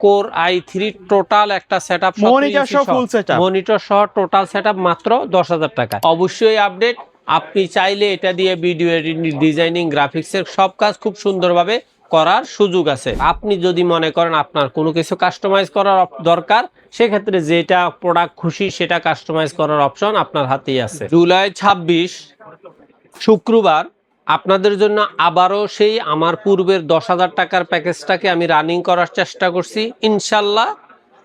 Core i3 total একটা setup, monitor সহ full setup, monitor সহ টোটাল সেটআপ মাত্র 10,000 টাকা। অবশ্যই আপডেট। আপনি চাইলে এটা দিয়ে ভিডিও এডিটিং, ডিজাইনিং, গ্রাফিক্সের সব কাজ খুব সুন্দরভাবে করার সুযোগ আছে। আপনি যদি মনে করেন আপনার কোনো কিছু কাস্টমাইজ করার দরকার, সেক্ষেত্রে যেটা প্রোডাক্ট খুশি সেটা কাস্টমাইজ করার অপশন আপনার হাতেই আছে। জুলাই 26 শুক্রবার আপনাদের জন্য আবারও সেই আমার পূর্বের 10,000 টাকার প্যাকেজটাকে আমি রানিং করার চেষ্টা করছি। ইনশাল্লাহ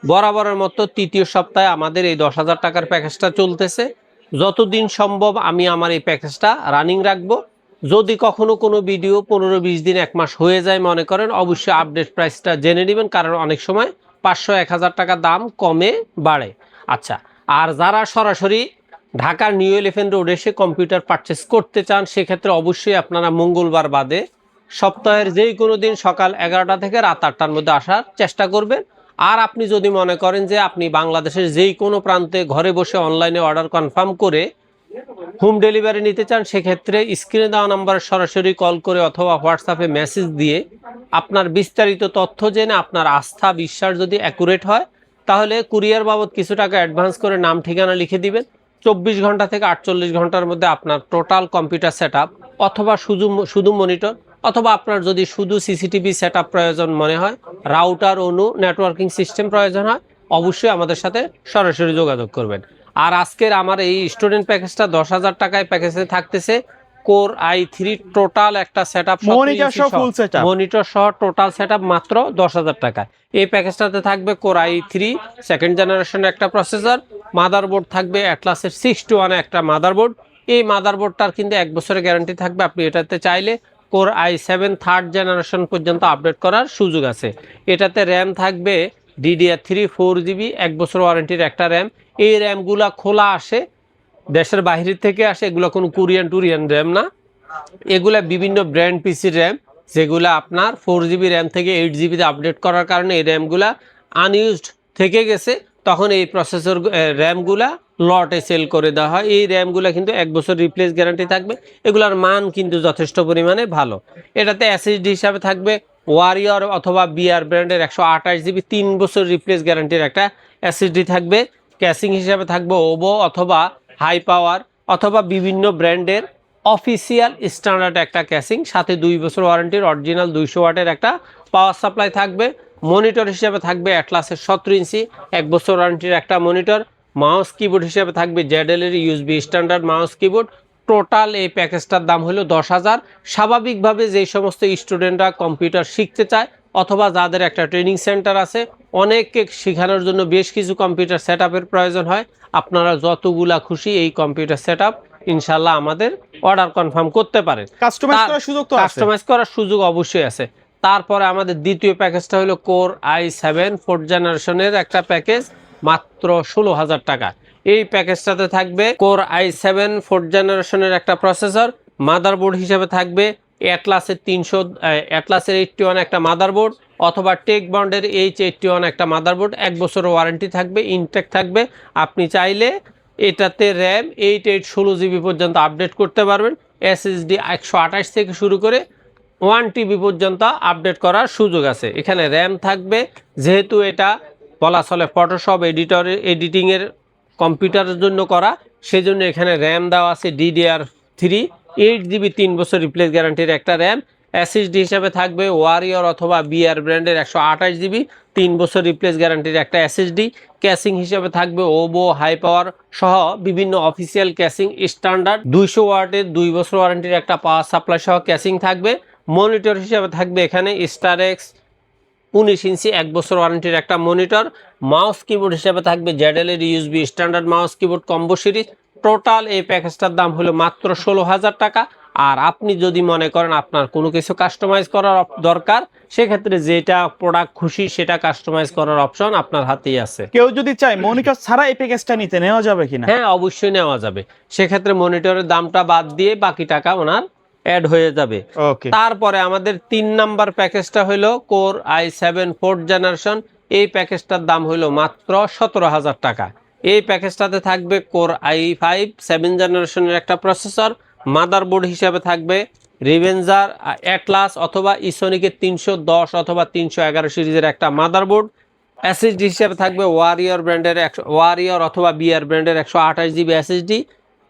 বরাবরের মতো তৃতীয় সপ্তাহে আমাদের এই 10,000 টাকার প্যাকেজটা চলতেছে। যতদিন সম্ভব আমি আমার এই প্যাকেজটা রানিং রাখবো। যদি কখনো কোনো ভিডিও 15-20 দিন 1 মাস হয়ে যায় মনে করেন, অবশ্যই আপডেট প্রাইসটা জেনে নেবেন, কারণ অনেক সময় 500-1000 টাকা দাম কমে বাড়ে। আচ্ছা, আর যারা সরাসরি ঢাকার নিউ এলিফ্যান্ট রোড এসে কম্পিউটার পারচেস করতে চান, সেক্ষেত্রে অবশ্যই আপনারা মঙ্গলবার বাদে সপ্তাহের যেই কোনো দিন সকাল 11টা থেকে রাত 8টার মধ্যে আসার চেষ্টা করবেন। আর আপনি যদি মনে করেন যে আপনি বাংলাদেশের যেই কোনো প্রান্তে ঘরে বসে অনলাইনে অর্ডার কনফার্ম করে হোম ডেলিভারি নিতে চান, সেক্ষেত্রে স্ক্রিনে দেওয়া নাম্বারে সরাসরি কল করে অথবা হোয়াটসঅ্যাপে মেসেজ দিয়ে আপনার বিস্তারিত তথ্য জেনে আপনার আস্থা বিশ্বাস যদি অ্যাকুরেট হয়, তাহলে কুরিয়ার বাবদ কিছু টাকা অ্যাডভান্স করে নাম ঠিকানা লিখে দিবেন। 24 ঘন্টা থেকে 48 ঘন্টার মধ্যে আপনার টোটাল কম্পিউটার সেটআপ অথবা শুধু মনিটর, অথবা আপনার যদি শুধু সিসিটিভি সেটআপ প্রয়োজন মনে হয়, রাউটার অনু নেটওয়ার্কিং সিস্টেম প্রয়োজন হয়, অবশ্যই আমাদের সাথে সরাসরি যোগাযোগ করবেন। আর আজকের আমার এই স্টুডেন্ট প্যাকেজটা 10,000 টাকায় প্যাকেজে থাকতেছে কোর i3 টোটাল একটা সেটআপ, মনিটর সহ টোটাল সেটআপ মাত্র 10,000 টাকায়। এই প্যাকেজটাতে থাকবে কোর i3 সেকেন্ড জেনারেশনের একটা প্রসেসর, মাদারবোর্ড থাকবে অ্যাটলাসের 621 একটা মাদারবোর্ড। এই মাদারবোর্ডটার কিন্তু 1 বছরের গ্যারান্টি থাকবে। আপনি এটাতে চাইলে কোর i7 থার্ড জেনারেশন পর্যন্ত আপডেট করার সুযোগ আছে। এটাতে র্যাম থাকবে DDR3 4GB, 1 বছর ওয়ারেন্টির একটা র্যাম। এই র্যামগুলা খোলা আসে, দেশের বাইরে থেকে আসে, এগুলো কোনো টুরিয়ান র্যাম না। এগুলা বিভিন্ন ব্র্যান্ড পিসির র্যাম, যেগুলো আপনার 4GB র্যাম থেকে 8GB তে আপডেট করার কারণে এই র্যামগুলা আনইউজড থেকে গেছে, তখন এই প্রসেসর র্যামগুলা লটে সেল করে দেওয়া হয়। এই র্যামগুলা কিন্তু 1 বছর রিপ্লেস গ্যারান্টি থাকবে। এগুলার মান কিন্তু যথেষ্ট পরিমাণে ভালো। এটাতে SSD হিসাবে থাকবে ওয়ারিয়র অথবা বিআর ব্র্যান্ডের 128GB 3 বছর রিপ্লেস গ্যারান্টির একটা SSD থাকবে। ক্যাসিং হিসাবে থাকবে ওবো অথবা হাই পাওয়ার অথবা বিভিন্ন ব্র্যান্ডের অফিসিয়াল স্ট্যান্ডার্ড একটা ক্যাসিং, সাথে 2 বছর ওয়ারেন্টির অরিজিনাল 200 ওয়াটের একটা পাওয়ার সাপ্লাই থাকবে। মনিটর হিসেবে থাকবে অ্যাটলাসের 17 ইঞ্চি 1 বছর ওয়ারেন্টির একটা মনিটর। মাউস কিবোর্ড হিসেবে থাকবে ZL এর USB standard mouse keyboard. Total এই প্যাকেজটার দাম হলো 10,000। স্বাভাবিকভাবে যেই সমস্ত স্টুডেন্টরা কম্পিউটার শিখতে চায় অথবা যাদের একটা ট্রেনিং সেন্টার আছে, অনেককে শেখানোর জন্য বেশ কিছু কম্পিউটার সেটআপের প্রয়োজন হয়, আপনারা যতগুলা খুশি এই কম্পিউটার সেটআপ ইনশাল্লাহ আমাদের অর্ডার কনফার্ম করতে পারেন। কাস্টমাইজ করার সুযোগ অবশ্যই আছে। তারপরে আমাদের দ্বিতীয় প্যাকেজটা হলো কোর i7 4th জেনারেশনের একটা প্যাকেজ, মাত্র 16,000 টাকা। এই প্যাকেজটাতে থাকবে কোর i7 4th জেনারেশনের একটা প্রসেসর, মাদারবোর্ড হিসেবে থাকবে অ্যাটলাসের 81 একটা মাদারবোর্ড অথবা টেক বন্ডের H81 একটা মাদারবোর্ড। 1 বছর ওয়ারেন্টি থাকবে, ইনটেক থাকবে। আপনি চাইলে এটাতে র্যাম 8/16GB পর্যন্ত আপডেট করতে পারবেন। SSD 128 থেকে শুরু করে 1TB পর্যন্ত আপডেট করার সুযোগ আছে। এখানে র্যাম থাকবে, যেহেতু এটা বলা চলে ফটোশপ এডিটিংয়ের কম্পিউটারের জন্য করা, সেজন্য এখানে র্যাম দেওয়া আছে DDR3 8GB 3 বছর রিপ্লেস গ্যারান্টির একটা র্যাম। SSD হিসাবে থাকবে ওয়ারিয়র অথবা বিআর ব্র্যান্ডের 128GB 3 বছর রিপ্লেস গ্যারান্টির একটা SSD। ক্যাসিং হিসাবে থাকবে ওবো হাই পাওয়ার সহ বিভিন্ন অফিসিয়াল ক্যাসিং স্ট্যান্ডার্ড 200 ওয়াটের 2 বছর ওয়ারেন্টির একটা পাওয়ার সাপ্লাই সহ ক্যাসিং থাকবে। মনিটর হিসাবে থাকবে এখানে স্টারেক্স 19 ইঞ্চি 1 বছর ওয়ারেন্টির একটা মনিটর। মাউস কিবোর্ড হিসাবে থাকবে ZL এর USB standard mouse keyboard combo series. Total এই প্যাকেজটার দাম হলো মাত্র 16,000 টাকা। আর আপনি যদি মনে করেন আপনার কোনো কিছু কাস্টমাইজ করার দরকার, সেক্ষেত্রে যেটা প্রোডাক্ট খুশি সেটা কাস্টমাইজ করার অপশন আপনার হাতেই আছে। কেউ যদি চায় মনিটর ছাড়া এই প্যাকেজটা নিতে, নেওয়া যাবে কিনা? হ্যাঁ, অবশ্যই নেওয়া যাবে। সেক্ষেত্রে মনিটরের দামটা বাদ দিয়ে বাকি টাকা ওনার অ্যাড হয়ে যাবে। তারপরে আমাদের 3 নাম্বার প্যাকেজটা হলো কোর i7 4th জেনারেশন। এই প্যাকেজটার দাম হলো মাত্র 17,000 টাকা। এই প্যাকেজটাতে থাকবে কোর i5 7th জেনারেশনের একটা প্রসেসর, মাদারবোর্ড হিসাবে থাকবে রিভেঞ্জার অ্যাটলাস অথবা ইসোনিকের 310 অথবা 311 সিরিজের একটা মাদারবোর্ড। এসএসডি হিসাবে থাকবে ওয়ারিয়র অথবা বিআর ব্র্যান্ডের 128 জিবি এসএসডি।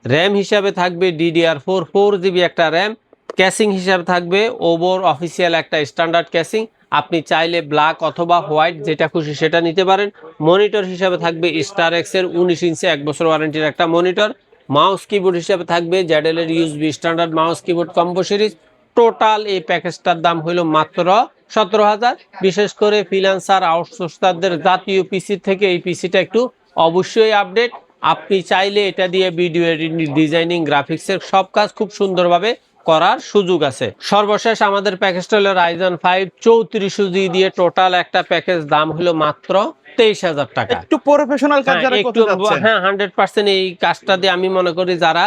র্যাম হিসাবে থাকবে DDR4 4 জিবি একটা র্যাম। ক্যাসিং হিসাবে থাকবে ওভর অফিসিয়াল একটা স্ট্যান্ডার্ড ক্যাসিং। আপনি চাইলে ব্ল্যাক অথবা হোয়াইট যেটা খুশি সেটা নিতে পারেন। মনিটর হিসাবে থাকবে স্টার এক্স এর 19 ইঞ্চি 1 বছর ওয়ারেন্টির একটা মনিটর। মাউস কিবোর্ড হিসাবে থাকবে জ্যাডেল এর USB standard mouse keyboard combo series. Total এই প্যাকেজটার দাম হলো মাত্র 17,000। বিশেষ করে ফ্রিল্যান্সার আউটসোর্সারদের জাতীয় পিসি থেকে এই পিসিটা একটু অবশ্যই আপডেট। আপনি চাইলে এটা দিয়ে ভিডিও এডিটিং, ডিজাইনিং, গ্রাফিক্সের সব কাজ খুব সুন্দরভাবে করার সুযোগ আছে। সর্বশেষ আমাদের প্যাকেজটা হলো রাইজন 5 3400G দিয়ে টোটাল একটা প্যাকেজ দাম হলো মাত্র 23,000 টাকা। একটু প্রফেশনাল কাজ যারা করতে যাচ্ছেন, হ্যাঁ 100% এই কাজটা দিয়ে আমি মনে করি যারা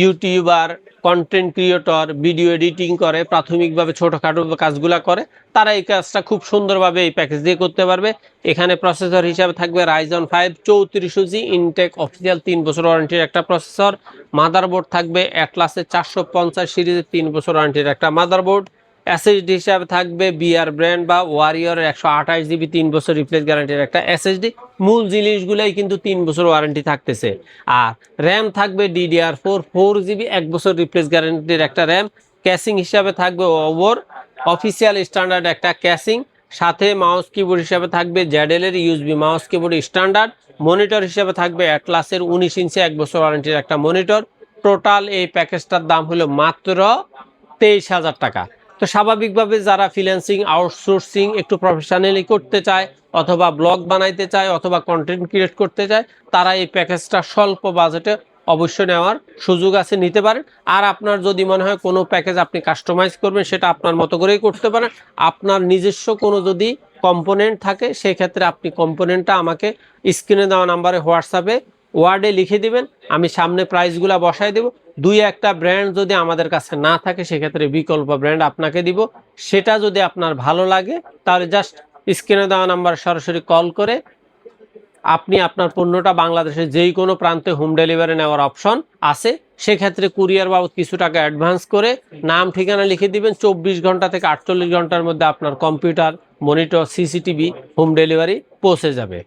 YouTuber, content creator, video editing করে, প্রাথমিকভাবে ছোটখাটো কাজগুলা করে, তারা এই কাজটা খুব সুন্দরভাবে এই প্যাকেজ দিয়ে করতে পারবে। এখানে প্রসেসর হিসাবে থাকবে রাইজন 5 3400G ইনটেক অফিসিয়াল 3 বছর ওয়ারেন্টির একটা প্রসেসর। মাদারবোর্ড থাকবে অ্যাটলাসের 450 সিরিজের 3 বছর ওয়ারেন্টির একটা মাদারবোর্ড। এসএসডি হিসাবে থাকবে বিআর ব্র্যান্ড বা ওয়ারিয়রের 128 জিবি 3 বছর রিপ্লেস গ্যারান্টির একটা এসএসডি। মূল জিনিসগুলাই কিন্তু 3 বছর ওয়ারেন্টি থাকতেছে। আর র্যাম থাকবে DDR4 4 জিবি 1 বছর রিপ্লেস গ্যারান্টির একটা র্যাম। ক্যাসিং হিসাবে থাকবে ওভর অফিসিয়াল স্ট্যান্ডার্ড একটা ক্যাসিং। সাথে মাউস কিবোর্ড হিসাবে থাকবে জ্যাডেল এর USB mouse keyboard standard. Monitor হিসাবে থাকবে অ্যাটলাসের 19 ইঞ্চি 1 বছর ওয়ারেন্টির একটা মনিটর। টোটাল এই প্যাকেজটার দাম হলো মাত্র 23,000 টাকা। তো স্বাভাবিকভাবে যারা ফ্রিল্যান্সিং, আউটসোর্সিং একটু প্রফেশনালি করতে চায়, অথবা ব্লগ বানাইতে চায়, অথবা কন্টেন্ট ক্রিয়েট করতে চায়, তারা এই প্যাকেজটা স্বল্প বাজেটে অবশ্যই নেওয়ার সুযোগ আছে, নিতে পারেন। আর আপনার যদি মনে হয় কোনো প্যাকেজ আপনি কাস্টমাইজ করবেন, সেটা আপনার মতো করেই করতে পারেন। আপনার নিজস্ব কোনো যদি কম্পোনেন্ট থাকে, সেই ক্ষেত্রে আপনি কম্পোনেন্টটা আমাকে স্ক্রিনে দেওয়া নাম্বারে হোয়াটসঅ্যাপে ওয়ার্ডে লিখে দিবেন, আমি সামনে প্রাইসগুলো বসাই দেব। দুই একটা ব্র্যান্ড যদি আমাদের কাছে না থাকে, সেক্ষেত্রে বিকল্প ব্র্যান্ড আপনাকে দিব। সেটা যদি আপনার ভালো লাগে, তাহলে জাস্ট স্ক্রিনে দেওয়া নাম্বার সরাসরি কল করে আপনি আপনার পণ্যটা বাংলাদেশের যেই কোনো প্রান্তে হোম ডেলিভারি নেওয়ার অপশন আছে। সেক্ষেত্রে কুরিয়ার বাবদ কিছু টাকা অ্যাডভান্স করে নাম ঠিকানা লিখে দিবেন। 24 ঘন্টা থেকে 48 ঘন্টার মধ্যে আপনার computer, monitor, CCTV home delivery পৌঁছে যাবে।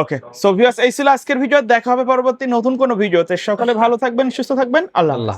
ওকে, সো ভিউয়ার্স, এই ছিল আজকের ভিডিও। দেখা হবে পরবর্তী নতুন কোনো ভিডিওতে। সকালে ভালো থাকবেন, সুস্থ থাকবেন। আল্লাহ।